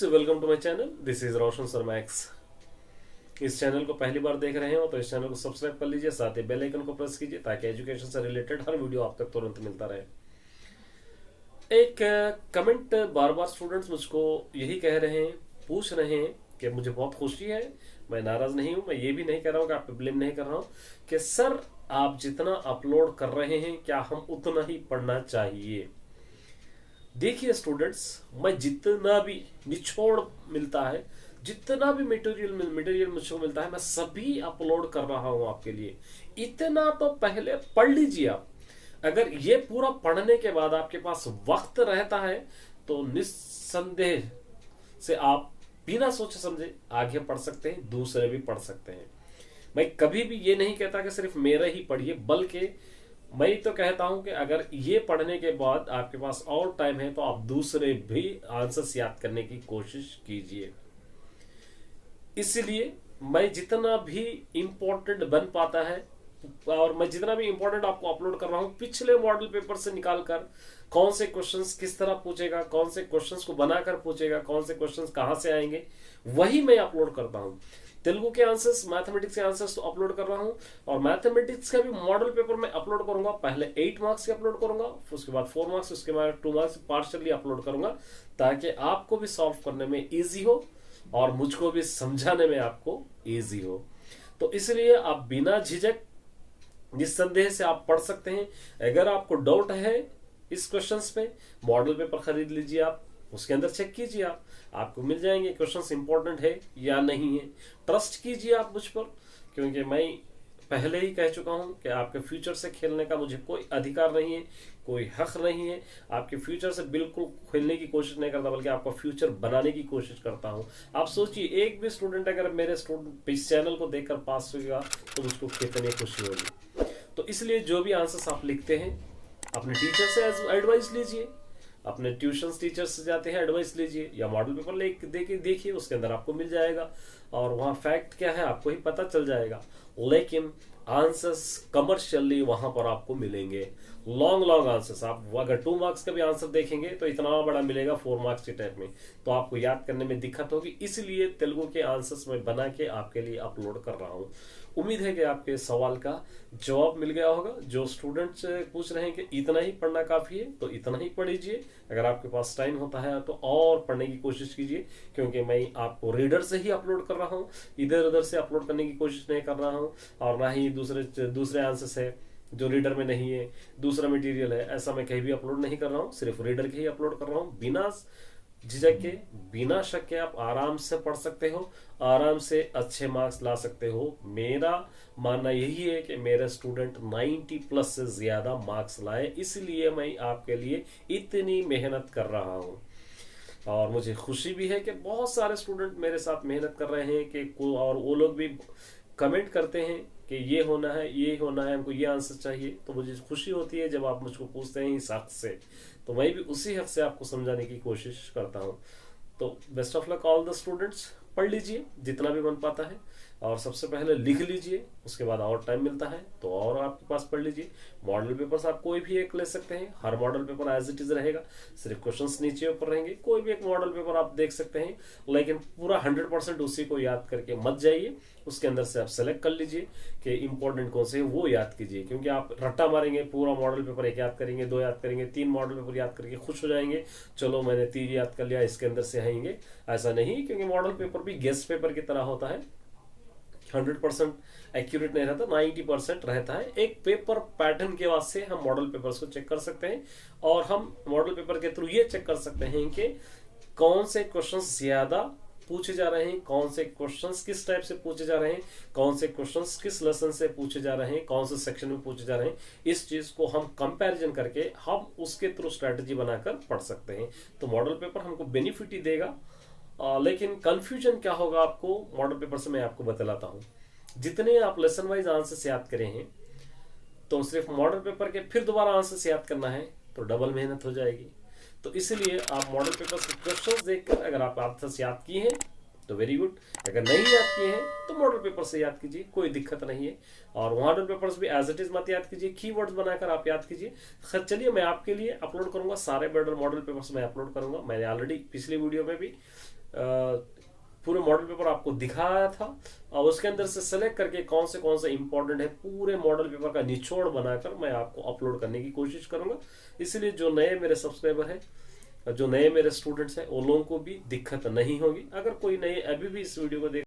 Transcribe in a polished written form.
Students, welcome to my channel. This is Roshan sir Max. इस channel को पहली बार देख रहे हो तो इस चैनल को सब्सक्राइब कर लीजिए, साथ ही बेल आइकन को प्रेस कीजिए ताकि एजुकेशन से रिलेटेड हर वीडियो आप तक तुरंत मिलता रहे। एक कमेंट बार बार स्टूडेंट्स मुझको यही कह रहे हैं, पूछ रहे हैं कि मुझे बहुत खुशी है, मैं नाराज नहीं हूं, मैं ये भी नहीं कह रहा हूं कि आप पे ब्लेम नहीं कर रहा हूं कि सर आप जितना अपलोड कर रहे हैं क्या हम उतना ही पढ़ना चाहिए। देखिए स्टूडेंट्स, मैं जितना भी निचोड़ मिलता है, जितना भी मटेरियल मुझको मिलता है, मैं सभी अपलोड कर रहा हूं आपके लिए। इतना तो पहले पढ़ लीजिए आप। अगर ये पूरा पढ़ने के बाद आपके पास वक्त रहता है तो निस्संदेह से आप बिना सोचे समझे आगे पढ़ सकते हैं, दूसरे भी पढ़ सकते हैं। मैं कभी भी ये नहीं कहता कि सिर्फ मेरा ही पढ़िए, बल्कि मैं तो कहता हूं कि अगर ये पढ़ने के बाद आपके पास और टाइम है तो आप दूसरे भी आंसर्स याद करने की कोशिश कीजिए। इसलिए मैं जितना भी इंपॉर्टेंट बन पाता है और मैं जितना भी इंपॉर्टेंट आपको अपलोड कर रहा हूं पिछले मॉडल पेपर से निकालकर, कौन से क्वेश्चंस किस तरह पूछेगा, कौन से क्वेश्चंस को बनाकर पूछेगा, कौन से क्वेश्चंस कहां से आएंगे, वही मैं अपलोड करता हूं। तेलुगु के आंसर्स, मैथमेटिक्स के आंसर्स तो अपलोड कर रहा हूं, और मैथमेटिक्स का भी मॉडल पेपर में अपलोड करूंगा। पहले 8 मार्क्स के अपलोड करूंगा, उसके बाद 4 मार्क्स, उसके बाद 2 मार्क्स पार्शियली अपलोड करूंगा, ताकि आपको भी सॉल्व करने में इजी हो और मुझको भी समझाने में आपको इजी हो। तो इसलिए आप बिना झिझक निस्संदेह से आप पढ़ सकते हैं। अगर आपको डाउट है इस क्वेश्चंस पे, मॉडल पेपर खरीद लीजिए, आप उसके अंदर चेक कीजिए, आपको मिल जाएंगे क्वेश्चंस इंपॉर्टेंट है या नहीं है। ट्रस्ट कीजिए आप मुझ पर, क्योंकि मैं पहले ही कह चुका हूं कि आपके फ्यूचर से खेलने का मुझे कोई अधिकार नहीं है, कोई हक नहीं है। आपके फ्यूचर से बिल्कुल खेलने की कोशिश नहीं करता, बल्कि आपका फ्यूचर बनाने की कोशिश करता हूं। आप सोचिए, एक भी स्टूडेंट अगर मेरे इस चैनल को देखकर पास होगा तो मुझको कितनी खुशी होगी। तो इसलिए जो भी आंसर्स आप लिखते हैं अपने टीचर से एडवाइस लीजिए, अपने ट्यूशन टीचर से जाते हैं एडवाइस लीजिए, या मॉडल पेपर लेके देखिए, उसके अंदर आपको मिल जाएगा और वहां फैक्ट क्या है आपको ही पता चल जाएगा। लेकिन आंसर्स कमर्शियली वहां पर आपको मिलेंगे, लॉन्ग आंसर्स। आप अगर 2 मार्क्स का भी आंसर देखेंगे तो इतना बड़ा मिलेगा 4 मार्क्स के टाइप में, तो आपको याद करने में दिक्कत होगी। इसलिए तेलुगु के आंसर्स में बना के आपके लिए अपलोड कर रहा हूं। उम्मीद है कि आपके सवाल का जवाब मिल गया होगा। जो स्टूडेंट्स पूछ रहे हैं कि इतना ही पढ़ना काफी है, तो इतना ही पढ़ लीजिए। अगर आपके पास टाइम होता है तो और पढ़ने की कोशिश कीजिए, क्योंकि मैं आपको रीडर से ही अपलोड कर रहा हूँ, इधर उधर से अपलोड करने की कोशिश नहीं कर रहा हूँ, और ना ही दूसरे आंसर्स है जो रीडर में नहीं है, दूसरा मटेरियल है, ऐसा मैं कहीं भी अपलोड नहीं कर रहा हूँ। सिर्फ रीडर के ही अपलोड कर रहा हूँ। बिना झिझक के, बिना शक के आप आराम से पढ़ सकते हो, आराम से अच्छे मार्क्स ला सकते हो। मेरा मानना यही है कि मेरे स्टूडेंट 90 प्लस से ज्यादा मार्क्स लाए, इसलिए मैं आपके लिए इतनी मेहनत कर रहा हूं। और मुझे खुशी भी है कि बहुत सारे स्टूडेंट मेरे साथ मेहनत कर रहे हैं कि और वो लोग भी कमेंट करते हैं कि ये होना है, ये होना है, हमको ये आंसर चाहिए। तो मुझे खुशी होती है जब आप मुझको पूछते हैं इस हक से, तो मैं भी उसी हक से आपको समझाने की कोशिश करता हूं। तो best of luck all the students. पढ़ लीजिए जितना भी बन पाता है, और सबसे पहले लिख लीजिए, उसके बाद और टाइम मिलता है तो और आपके पास पढ़ लीजिए। मॉडल पेपर्स आप कोई भी एक ले सकते हैं, हर model paper as it is रहेगा, सिर्फ क्वेश्चंस नीचे ऊपर रहेंगे। कोई भी एक मॉडल पेपर आप देख सकते हैं, लेकिन पूरा 100% उसी को याद करके मत जाइए। उसके अंदर से आप सेलेक्ट कर लीजिए कि इंपॉर्टेंट कौन से है, वो याद कीजिए। क्योंकि आप रट्टा मारेंगे, पूरा मॉडल पेपर एक याद करेंगे, 2 याद करेंगे, 3 मॉडल पेपर याद करके खुश हो जाएंगे, चलो मैंने 3 याद कर लिया, इसके अंदर से आएंगे। ऐसा नहीं, क्योंकि मॉडल पेपर भी गेस्ट पेपर की तरह होता है, 100% एक्यूरेट नहीं रहता, 90% रहता है। एक पेपर पैटर्न के वास्ते हम मॉडल पेपर्स को चेक कर सकते हैं, और हम मॉडल पेपर के थ्रू ये चेक कर सकते हैं कि कौन से क्वेश्चंस ज्यादा पूछे जा रहे हैं, कौन से क्वेश्चंस किस टाइप से पूछे जा रहे हैं, कौन से क्वेश्चंस किस लेसन से पूछे जा रहे हैं, कौन से सेक्शन में पूछे जा रहे हैं। इस चीज को हम कंपैरिजन करके हम उसके थ्रू स्ट्रेटजी बनाकर पढ़ सकते हैं। तो मॉडल पेपर हमको बेनिफिट ही देगा, लेकिन कंफ्यूजन क्या होगा आपको मॉडल पेपर से मैं आपको बतलाता हूं। जितने आप लेसन वाइज आंसर्स याद करे हैं, तो सिर्फ मॉडल पेपर के फिर दोबारा आंसर्स याद करना है तो डबल मेहनत हो जाएगी। तो इसलिए आप मॉडल पेपर के क्वेश्चंस देखकर अगर आप आंसर्स याद किए हैं तो वेरी गुड। अगर नहीं याद किए हैं तो मॉडल पेपर से याद कीजिए, कोई दिक्कत नहीं है। और मॉडल पेपर्स भी एज इट इज मत याद कीजिए, कीवर्ड्स बनाकर आप याद कीजिए। खैर चलिए, मैं आपके लिए अपलोड करूंगा, सारे मॉडल पेपर्स मैं अपलोड करूंगा। मैंने ऑलरेडी पिछली वीडियो में भी पूरे मॉडल पेपर आपको दिखाया था, और उसके अंदर से सेलेक्ट करके कौन से इंपॉर्टेंट है पूरे मॉडल पेपर का निचोड़ बनाकर मैं आपको अपलोड करने की कोशिश करूंगा। इसलिए जो नए मेरे सब्सक्राइबर हैं, जो नए मेरे स्टूडेंट्स हैं, उन लोगों को भी दिक्कत नहीं होगी। अगर कोई नए अभी भी इस वीडियो को देख